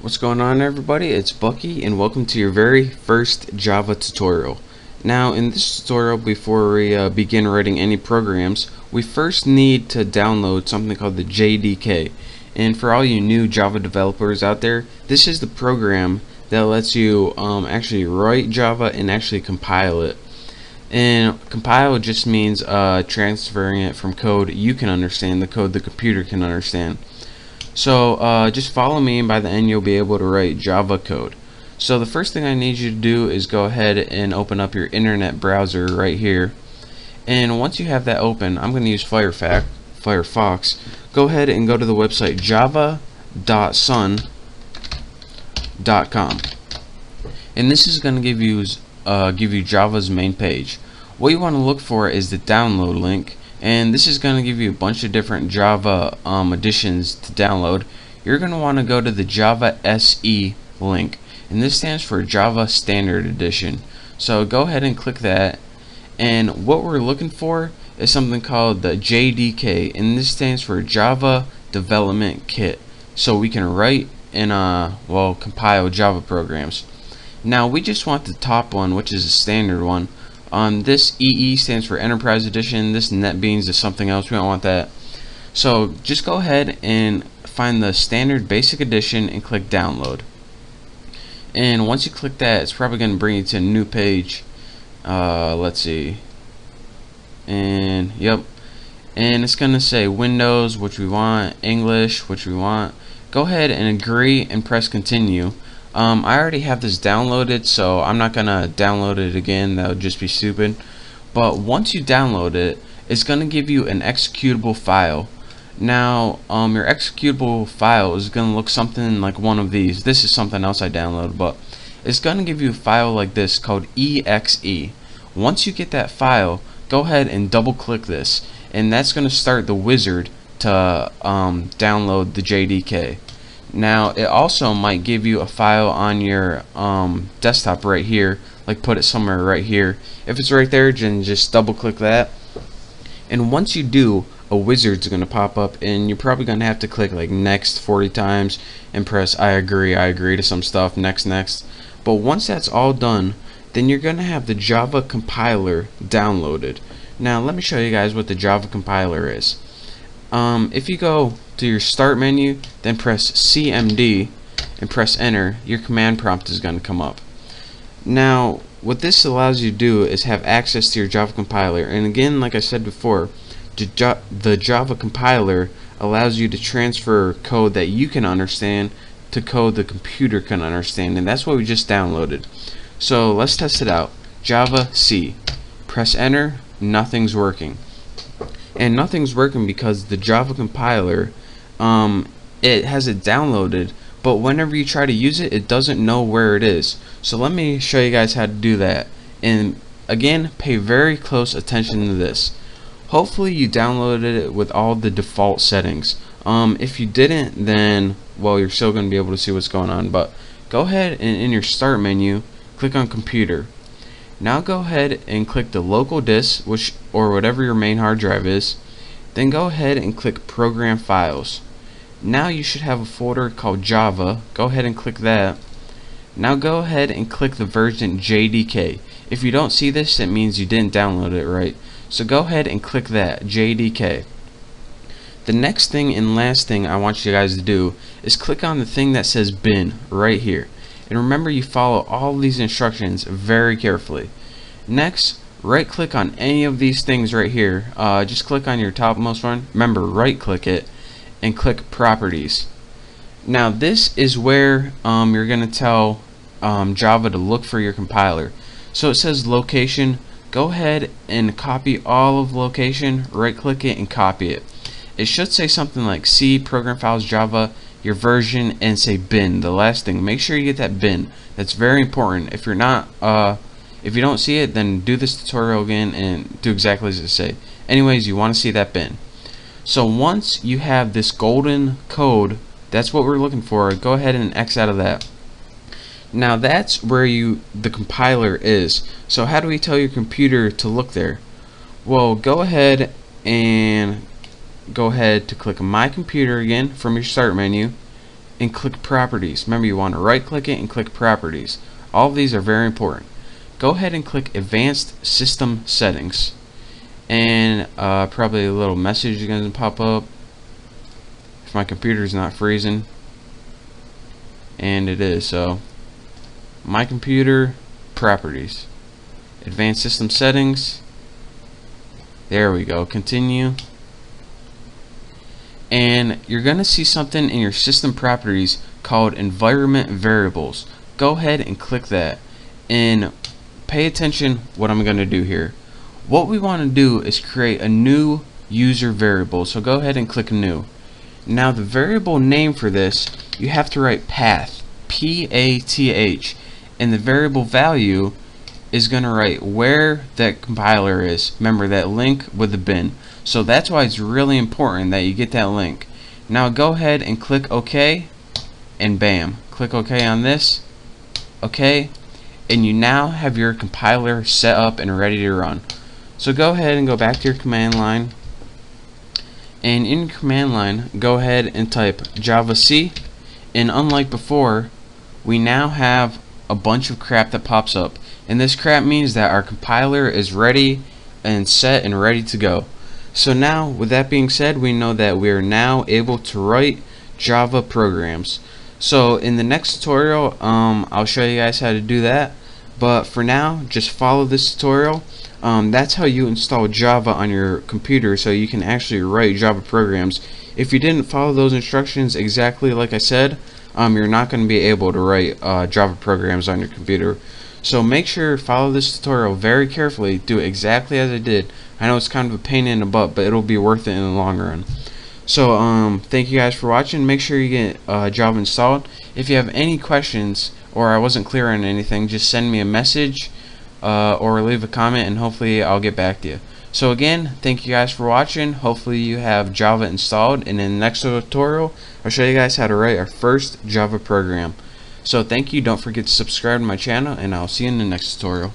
What's going on, everybody? It's Bucky and welcome to your very first Java tutorial. Now in this tutorial, before we begin writing any programs, we first need to download something called the JDK. And for all you new Java developers out there, this is the program that lets you actually write Java and actually compile it. And compile just means transferring it from code you can understand, the code the computer can understand. So just follow me, and by the end you'll be able to write Java code. So the first thing I need you to do is go ahead and open up your internet browser right here. And once you have that open, I'm going to use Firefox. Go ahead and go to the website java.sun.com. And this is going to give you Java's main page. What you want to look for is the download link. And this is going to give you a bunch of different Java editions to download. You're going to want to go to the Java SE link, and this stands for Java Standard Edition. So go ahead and click that, and what we're looking for is something called the JDK, and this stands for Java Development Kit, so we can write and compile Java programs. Now we just want the top one, which is a standard one. This EE stands for Enterprise Edition. This NetBeans is something else. We don't want that. So just go ahead and find the standard basic edition and click download. And once you click that, it's probably going to bring you to a new page. Let's see. And yep. And it's going to say Windows, which we want, English, which we want. Go ahead and agree and press continue. I already have this downloaded, so I'm not gonna download it again. That would just be stupid. But once you download it, it's gonna give you an executable file. Now your executable file is gonna look something like one of these. This is something else I downloaded, but it's gonna give you a file like this called exe. Once you get that file, go ahead and double click this, and that's gonna start the wizard to download the JDK. Now it also might give you a file on your desktop right here, like put it somewhere right here. If it's right there, then just double click that, and once you do, a wizard's gonna pop up, and you're probably gonna have to click like next 40 times and press I agree to some stuff, next. But once that's all done, then you're gonna have the Java compiler downloaded. Now let me show you guys what the Java compiler is. If you go to your start menu, then press CMD and press enter, your command prompt is going to come up. Now what this allows you to do is have access to your Java compiler, and again, like I said before, the Java compiler allows you to transfer code that you can understand to code the computer can understand, and that's what we just downloaded. So let's test it out. Java C, press enter, nothing's working. And nothing's working because the Java compiler, it has it downloaded, but whenever you try to use it, it doesn't know where it is. So let me show you guys how to do that. And again, pay very close attention to this. Hopefully you downloaded it with all the default settings. If you didn't, then well, you're still going to be able to see what's going on. But go ahead and in your start menu, click on computer. Now go ahead and click the local disk, or whatever your main hard drive is. Then go ahead and click program files. Now you should have a folder called Java. Go ahead and click that. Now go ahead and click the version JDK. If you don't see this, it means you didn't download it right. So go ahead and click that, JDK. The next thing and last thing I want you guys to do is click on the thing that says bin right here. And remember, you follow all these instructions very carefully. Next, right click on any of these things right here. Just click on your topmost one. Remember, right click it and click properties. Now this is where you're going to tell Java to look for your compiler. So it says location. Go ahead and copy all of location, right click it and copy it. It should say something like C, program files, Java, your version, and say bin, the last thing. Make sure you get that bin. That's very important. If you're not if you don't see it, then do this tutorial again and do exactly as it say. Anyways, you want to see that bin. So once you have this golden code, that's what we're looking for. Go ahead and X out of that. Now that's where the compiler is. So how do we tell your computer to look there? Well, go ahead to click My Computer again from your Start menu and click Properties. Remember, you want to right click it and click Properties. All of these are very important. Go ahead and click Advanced System Settings, and probably a little message is going to pop up if my computer is not freezing, and it is. So My Computer, Properties, Advanced System Settings. There we go. Continue. And you're going to see something in your system properties called environment variables. Go ahead and click that, and pay attention what I'm going to do here. What we want to do is create a new user variable. So go ahead and click new. Now the variable name for this, you have to write path, P-A-T-H, and the variable value is going to write where that compiler is. Remember that link with the bin. So that's why it's really important that you get that link. Now go ahead and click OK, and bam, click OK on this. OK, and you now have your compiler set up and ready to run. So go ahead and go back to your command line, and in your command line go ahead and type javac, and unlike before, we now have a bunch of crap that pops up, and this crap means that our compiler is ready and set and ready to go. So now, with that being said, we know that we are now able to write Java programs. So in the next tutorial, I'll show you guys how to do that. But for now, just follow this tutorial. That's how you install Java on your computer, so you can actually write Java programs. If you didn't follow those instructions exactly like I said, you're not going to be able to write Java programs on your computer. So make sure to follow this tutorial very carefully. Do it exactly as I did. I know it's kind of a pain in the butt, but it'll be worth it in the long run. So thank you guys for watching. Make sure you get Java installed. If you have any questions or I wasn't clear on anything, just send me a message or leave a comment, and hopefully I'll get back to you. So again, thank you guys for watching. Hopefully you have Java installed, and in the next tutorial I'll show you guys how to write our first Java program. So thank you. Don't forget to subscribe to my channel, and I'll see you in the next tutorial.